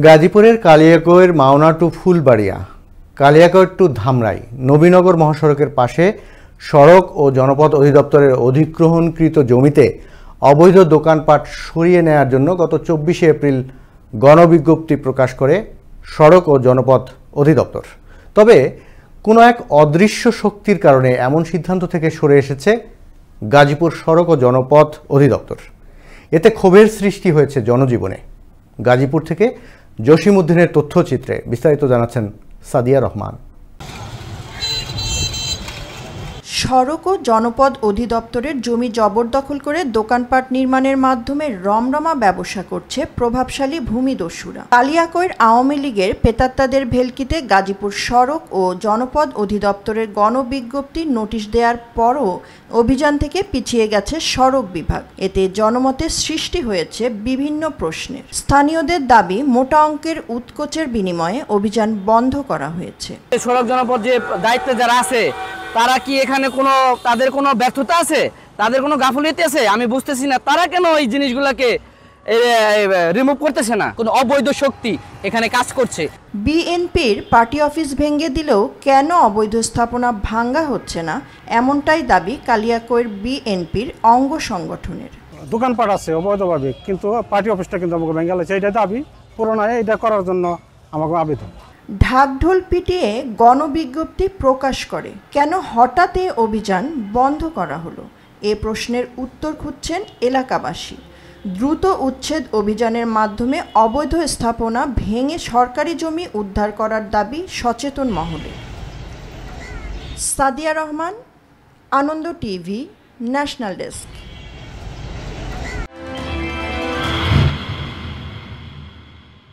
গাজীপুরের Kaliakair Mawna two Phulbaria, Kaliakair two Dhamrai Nabinagar মহাসড়কের পাশে সড়ক ও জনপথ অধিদপ্তরের অধিগ্রহণকৃত জমিতে অবৈধ দোকানপাট সরিয়ে নেওয়ার জন্য গত 24 এপ্রিল গণবিজ্ঞপ্তি প্রকাশ করে সড়ক ও জনপথ অধিদপ্তর। তবে কোনো এক অদৃশ্য শক্তির কারণে এমন সিদ্ধান্ত থেকে সরে এসেছে গাজীপুর সড়ক ও জনপথ অধিদপ্তর। এতে ক্ষোভের সৃষ্টি হয়েছে জনজীবনে। গাজীপুর থেকে জসিমউদ্দিনের তথ্যচিত্রে বিস্তারিত জানাচ্ছেন সাদিয়া রহমান। সড়ক ও জনপদ অধিদপ্তরের জমি জবরদখল করে দোকানপাট নির্মাণের মাধ্যমে রমরমা ব্যবসা করছে প্রভাবশালী ভূমিদস্যুরা। কালিয়াকৈর আওয়ামী লীগের পেতাত্তাদের ভেলকিতে গাজীপুর সড়ক ও জনপদ অধিদপ্তরের গণবিজ্ঞপ্তির নোটিশ দেওয়ার পরও অভিযান থেকে পিছিয়ে গেছে সড়ক বিভাগ। এতে জনমতের সৃষ্টি হয়েছে বিভিন্ন প্রশ্নের। স্থানীয়দের দাবি, মোটা অঙ্কের উৎকোচের বিনিময়ে অভিযান বন্ধ করা হয়েছে। সড়ক জনপদ যে দায়িত্বে যারা আছে তারা কি এখানে তাদের কোনো ব্যর্থতা আছে, তাদের কোনো গাফিলতি আছে? আমি বুঝতেছি না তারা কেন এই জিনিসগুলোকে রিমুভ করতেছে না। কোনো অবৈধ শক্তি এখানে কাজ করছে। বিএনপির পার্টি অফিস ভেঙে দিলেও কেন অবৈধ স্থাপনা ভাঙ্গা হচ্ছে না, এমনটাই দাবি কালিয়াকৈর বিএনপির অঙ্গ সংগঠনের। দোকানপাট আছে অবৈধভাবে, কিন্তু পার্টি অফিসটা কিন্তু আমাকে ভেঙে গেছে। এইটা দাবি পুরোনায় এটা করার জন্য আমাকে আবেদন। ঢাকঢোল পিটিয়ে গণবিজ্ঞপ্তি প্রকাশ করে কেন হঠাৎ এ অভিযান বন্ধ করা হলো, এ প্রশ্নের উত্তর খুঁজছেন এলাকাবাসী। দ্রুত উচ্ছেদ অভিযানের মাধ্যমে অবৈধ স্থাপনা ভেঙে সরকারি জমি উদ্ধার করার দাবি সচেতন মহলে। সাদিয়া রহমান, আনন্দ টিভি, ন্যাশনাল ডেস্ক।